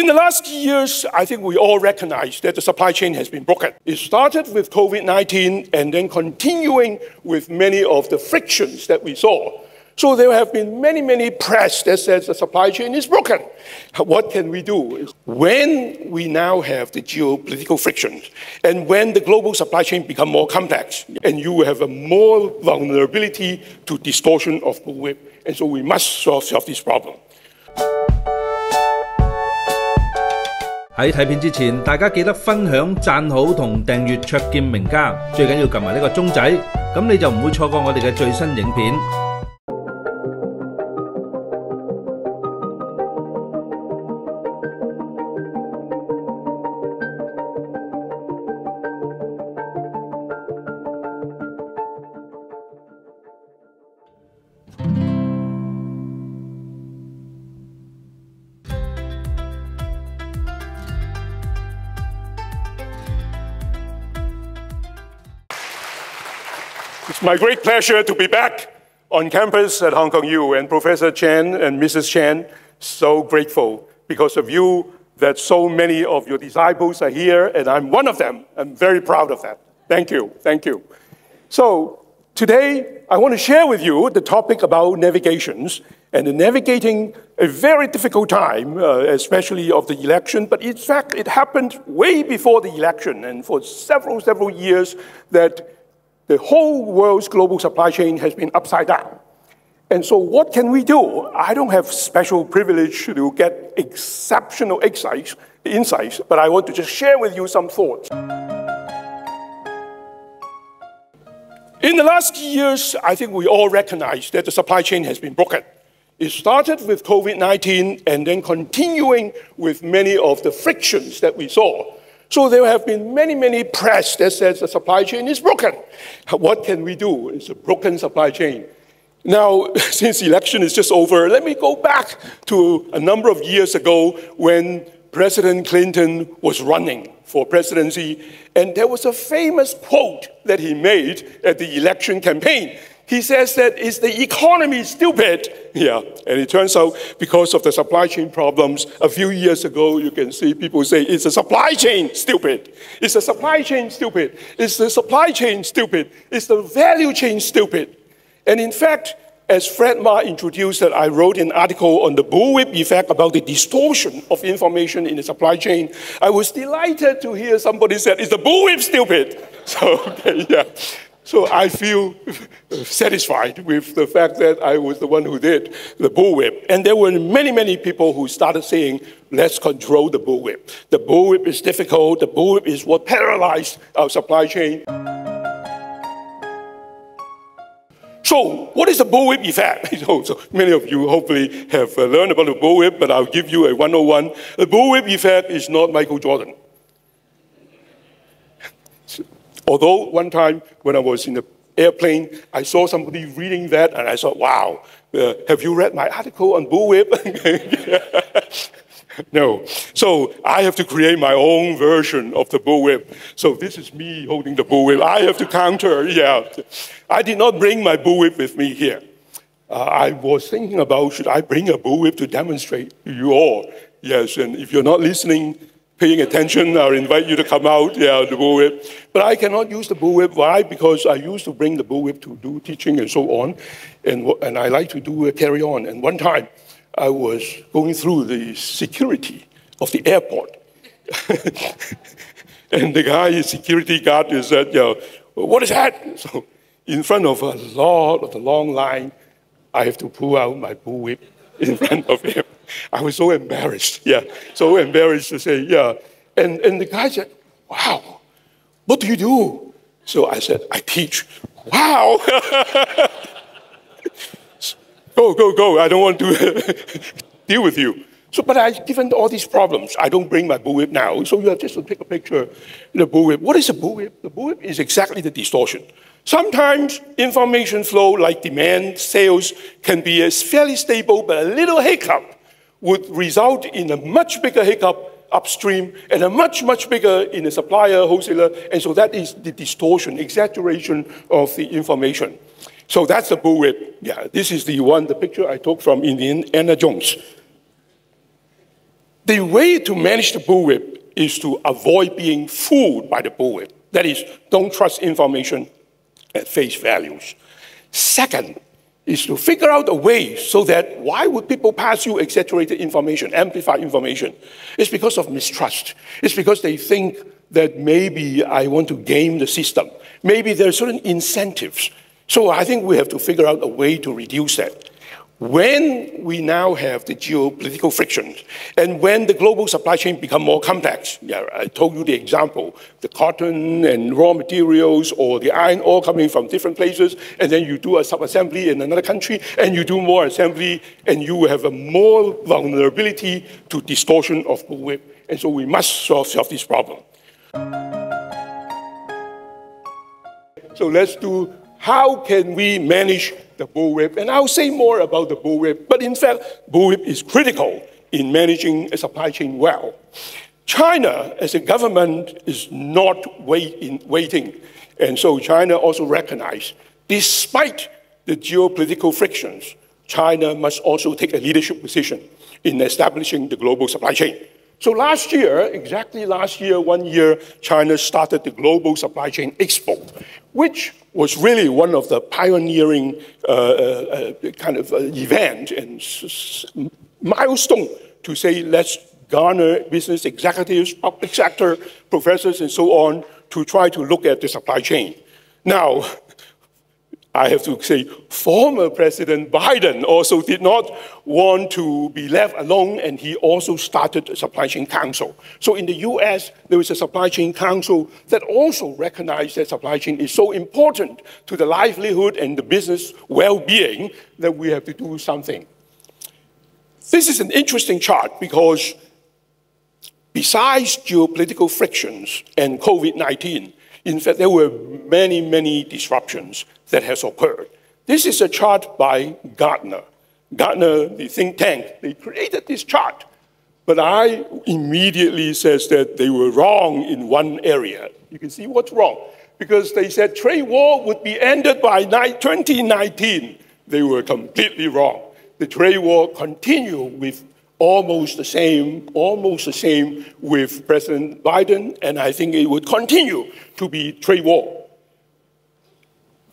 In the last years, I think we all recognize that the supply chain has been broken. It started with COVID-19 and then continuing with many of the frictions that we saw. So there have been many press that says the supply chain is broken. What can we do? When we now have the geopolitical frictions and when the global supply chain become more complex and you have a more vulnerability to distortion of bullwhip, and so we must solve this problem. 喺睇片之前，大家記得分享、讚好同訂閱卓見名家，最緊要撳埋呢個鐘仔，咁你就唔會錯過我哋嘅最新影片。It's my great pleasure to be back on campus at Hong Kong U, and Professor Chen and Mrs. Chen, so grateful because of you that so many of your disciples are here, and I'm one of them. I'm very proud of that. Thank you, thank you. So today, I want to share with you the topic about navigations and navigating a very difficult time, especially of the election, but in fact, it happened way before the election, and for several years that the whole world's global supply chain has been upside down. And so what can we do? I don't have special privilege to get exceptional insights, but I want to just share with you some thoughts. In the last years, I think we all recognize that the supply chain has been broken. It started with COVID-19 and then continuing with many of the frictions that we saw. So there have been many press that says the supply chain is broken. What can we do? It's a broken supply chain. Now, since the election is just over, let me go back to a number of years ago when President Clinton was running for presidency, and there was a famous quote that he made at the election campaign. He says that, is the economy stupid? Yeah, and it turns out because of the supply chain problems, a few years ago, you can see people say, is the supply chain stupid? Is the supply chain stupid? Is the supply chain stupid? Is the value chain stupid? And in fact, as Fred Ma introduced that, I wrote an article on the bullwhip effect about the distortion of information in the supply chain. I was delighted to hear somebody say, is the bullwhip stupid? So, okay, yeah. So I feel satisfied with the fact that I was the one who did the bullwhip. And there were many people who started saying, let's control the bullwhip. The bullwhip is difficult. The bullwhip is what paralyzed our supply chain. So what is the bullwhip effect? So many of you hopefully have learned about the bullwhip, but I'll give you a 101. The bullwhip effect is not Michael Jordan. Although one time when I was in the airplane, I saw somebody reading that, and I thought, wow, have you read my article on bullwhip? No. So I have to create my own version of the bullwhip. So this is me holding the bullwhip. I have to counter, yeah. I did not bring my bullwhip with me here. I was thinking about, should I bring a bullwhip to demonstrate to you all? Yes, and if you're not listening, paying attention, I'll invite you to come out, yeah, the bullwhip. But I cannot use the bullwhip. Why? Because I used to bring the bullwhip to do teaching and so on, and I like to do a carry on. And one time, I was going through the security of the airport. And the security guard said, what is that? So in front of a long line, I have to pull out my bullwhip in front of him. I was so embarrassed, yeah, so embarrassed to say, yeah. And the guy said, wow, what do you do? So I said, I teach. Wow. Go, I don't want to deal with you. So, but given all these problems, I don't bring my bullwhip now. So you have just to take a picture of the bullwhip. What is a bullwhip? The bullwhip is exactly the distortion. Sometimes information flow like demand, sales can be fairly stable, but a little hiccup would result in a much bigger hiccup upstream and a much bigger in the supplier, wholesaler, and so that is the distortion, exaggeration of the information. So that's the bullwhip. Yeah, this is the picture I took from Indiana Jones. The way to manage the bullwhip is to avoid being fooled by the bullwhip. That is, don't trust information at face values. Second is to figure out a way so that why would people pass you exaggerated information, amplified information? It's because of mistrust. It's because they think that maybe I want to game the system. Maybe there are certain incentives. So I think we have to figure out a way to reduce that. When we now have the geopolitical frictions, and when the global supply chain become more complex, I told you the example, the cotton and raw materials or the iron ore coming from different places, and then you do a sub-assembly in another country, and you do more assembly, and you have a more vulnerability to distortion of bullwhip. And so we must solve this problem. So let's do, how can we manage the bullwhip? And I'll say more about the bullwhip, but in fact, bullwhip is critical in managing a supply chain well. China, as a government, is not waiting. And so China also recognized, despite the geopolitical frictions, China must also take a leadership position in establishing the global supply chain. So last year, exactly last year, 1 year, China started the Global Supply Chain Expo, which was really one of the pioneering kind of event and milestone to say, let's garner business executives, public sector, professors, and so on to try to look at the supply chain. Now, I have to say, former President Biden also did not want to be left alone, and he also started a supply chain council. So in the US, there was a supply chain council that also recognized that supply chain is so important to the livelihood and the business well-being that we have to do something. This is an interesting chart because besides geopolitical frictions and COVID-19, in fact, there were many, many disruptions that has occurred. This is a chart by Gartner. Gartner, the think tank, they created this chart. But I immediately says that they were wrong in one area. You can see what's wrong. Because they said trade war would be ended by 2019. They were completely wrong. The trade war continued with almost the same with President Biden, and I think it would continue to be trade war.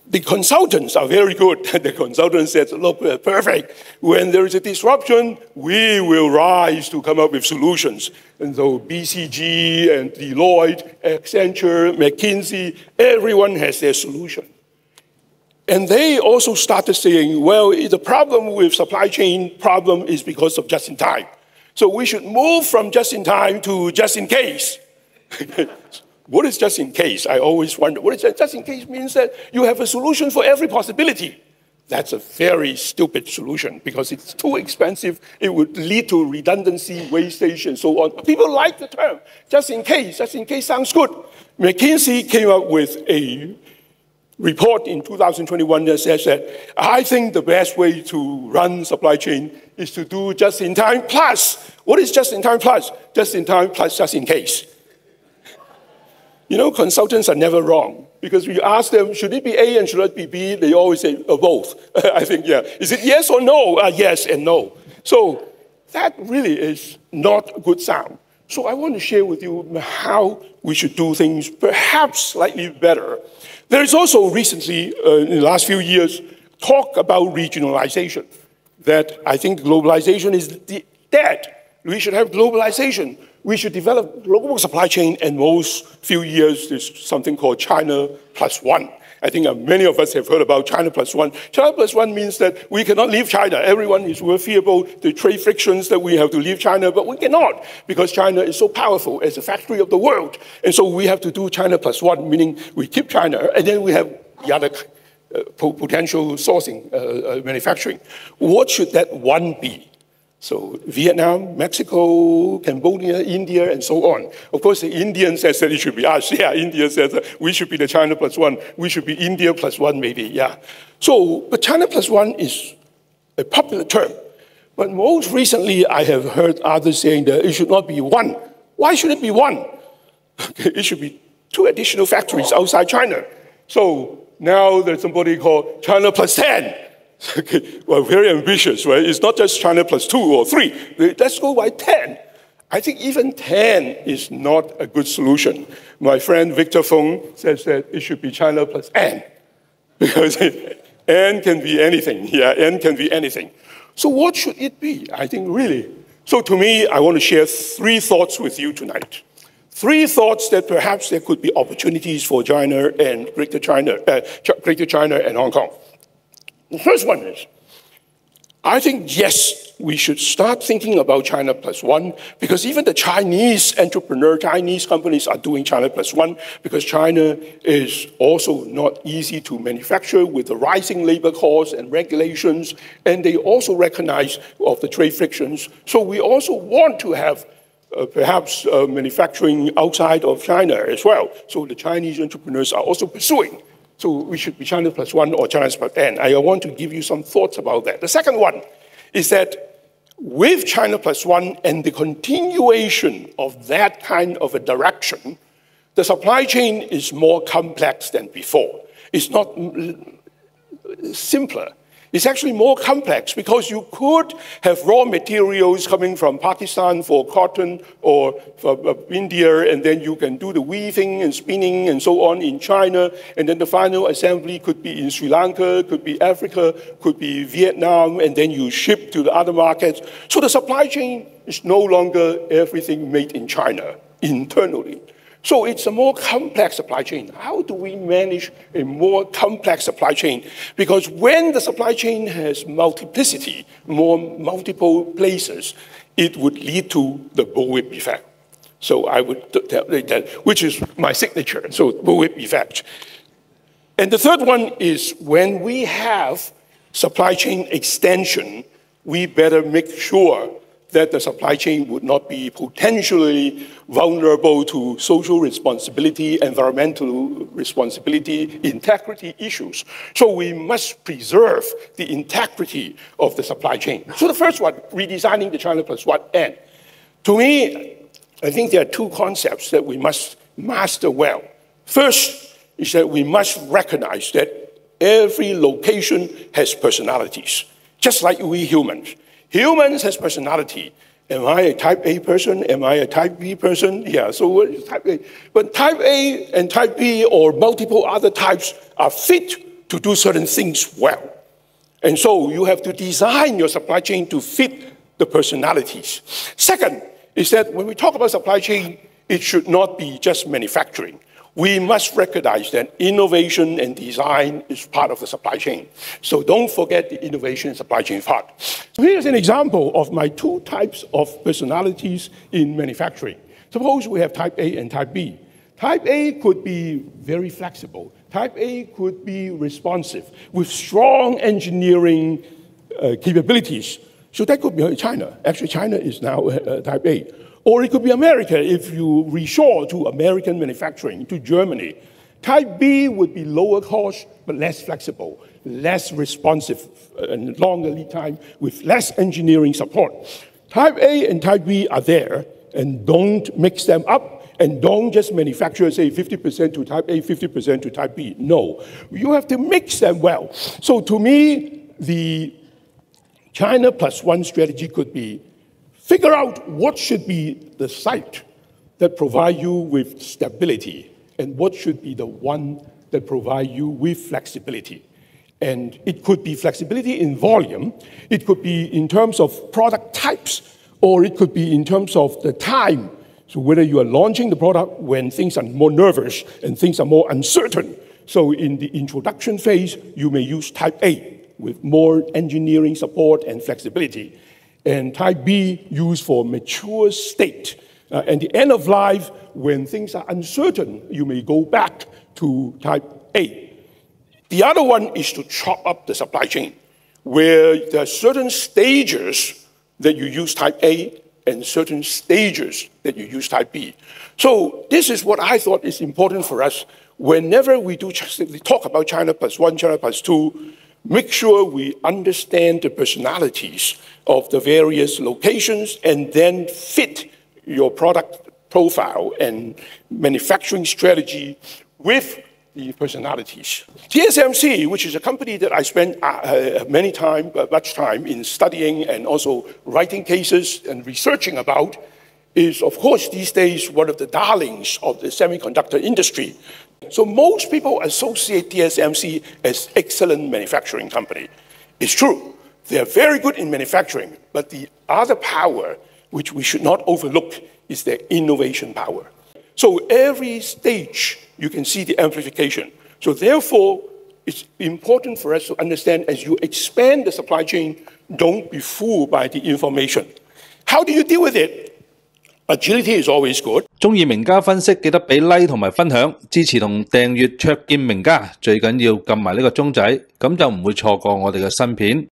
The consultants are very good. The consultants said, look, we're perfect. When there is a disruption, we will rise to come up with solutions. And so BCG and Deloitte, Accenture, McKinsey, everyone has their solution. And they also started saying, well, the problem with supply chain problem is because of just-in-time. So we should move from just-in-time to just-in-case. What is just-in-case? I always wonder. What is that? Just-in-case means that you have a solution for every possibility. That's a very stupid solution because it's too expensive. It would lead to redundancy, wastage, and so on. People like the term just-in-case. Just-in-case sounds good. McKinsey came up with a report in 2021 that says that I think the best way to run supply chain is to do just-in-time plus. What is just-in-time plus? Just-in-time plus just-in-case. You know, consultants are never wrong because we ask them, should it be A and should it be B? They always say both. I think, yeah. Is it yes or no? Yes and no. So that really is not a good sound. So I want to share with you how we should do things perhaps slightly better. There is also recently, in the last few years, talk about regionalization, that I think globalization is dead. We should have globalization. We should develop global supply chain, and most few years there's something called China plus one. I think many of us have heard about China plus one. China plus one means that we cannot leave China. Everyone is fearful the trade frictions that we have to leave China, but we cannot because China is so powerful as a factory of the world. And so we have to do China plus one, meaning we keep China, and then we have the other potential sourcing, manufacturing. What should that one be? So Vietnam, Mexico, Cambodia, India, and so on. Of course, the Indian says that it should be us. Yeah, India says that we should be the China plus one. We should be India plus one, maybe, yeah. So, but China plus one is a popular term. But most recently, I have heard others saying that it should not be one. Why should it be one? It should be 2 additional factories outside China. So now there's somebody called China plus 10. Okay, well, very ambitious, right? It's not just China plus 2 or 3. Let's go by 10. I think even 10 is not a good solution. My friend Victor Fung says that it should be China plus N, because N can be anything. Yeah, N can be anything. So what should it be? I think really. So to me, I want to share 3 thoughts with you tonight. 3 thoughts that perhaps there could be opportunities for China and Greater China and Hong Kong. The first one is, I think, yes, we should start thinking about China plus 1, because even the Chinese Chinese companies are doing China plus 1, because China is also not easy to manufacture with the rising labor costs and regulations, and they also recognize of the trade frictions. So we also want to have perhaps manufacturing outside of China as well. So the Chinese entrepreneurs are also pursuing. So we should be China plus 1 or China plus N. I want to give you some thoughts about that. The second one is that with China plus 1 and the continuation of that kind of a direction, the supply chain is more complex than before. It's not simpler. It's actually more complex, because you could have raw materials coming from Pakistan for cotton or from India, and then you can do the weaving and spinning and so on in China, and then the final assembly could be in Sri Lanka, could be Africa, could be Vietnam, and then you ship to the other markets. So the supply chain is no longer everything made in China internally. So it's a more complex supply chain. How do we manage a more complex supply chain? Because when the supply chain has multiplicity, multiple places, it would lead to the bullwhip effect. So I would tell that, which is my signature, so bullwhip effect. And the third one is, when we have supply chain extension, we better make sure that the supply chain would not be potentially vulnerable to social responsibility, environmental responsibility, integrity issues. So we must preserve the integrity of the supply chain. So the first one, redesigning the China plus 1 N. To me, I think there are 2 concepts that we must master well. First is that we must recognize that every location has personalities, just like we humans. Humans has personality. Am I a type A person? Am I a type B person? Yeah, so what is type A? But type A and type B or multiple other types are fit to do certain things well. And so you have to design your supply chain to fit the personalities. Second is that when we talk about supply chain, it should not be just manufacturing. We must recognize that innovation and design is part of the supply chain. So don't forget the innovation and supply chain part. So here's an example of my 2 types of personalities in manufacturing. Suppose we have type A and type B. Type A could be very flexible. Type A could be responsive with strong engineering capabilities. So that could be China. Actually, China is now type A. Or it could be America if you reshore to American manufacturing, to Germany. Type B would be lower cost, but less flexible, less responsive, and longer lead time with less engineering support. Type A and Type B are there, and don't mix them up, and don't just manufacture, say, 50% to Type A, 50% to Type B. No, you have to mix them well. So to me, the China plus 1 strategy could be figure out what should be the site that provide you with stability and what should be the one that provide you with flexibility. And it could be flexibility in volume, it could be in terms of product types, or it could be in terms of the time. So whether you are launching the product when things are more nervous and things are more uncertain. So in the introduction phase, you may use type A with more engineering support and flexibility. And type B used for mature state. And the end of life, when things are uncertain, you may go back to type A. The other one is to chop up the supply chain, where there are certain stages that you use type A and certain stages that you use type B. So this is what I thought is important for us. Whenever we talk about China plus 1, China plus 2, make sure we understand the personalities of the various locations and then fit your product profile and manufacturing strategy with the personalities. TSMC, which is a company that I spent much time in studying and also writing cases and researching about, is, of course, these days one of the darlings of the semiconductor industry. So most people associate TSMC as excellent manufacturing company. It's true, they are very good in manufacturing, but the other power which we should not overlook is their innovation power. So every stage you can see the amplification. So therefore, it's important for us to understand as you expand the supply chain, don't be fooled by the information. How do you deal with it? Agility is always good. 中意名家分析，記得俾 like 同埋分享，支持同訂閱卓見名家，最緊要撳埋呢個鐘仔，咁就唔會錯過我哋嘅新片。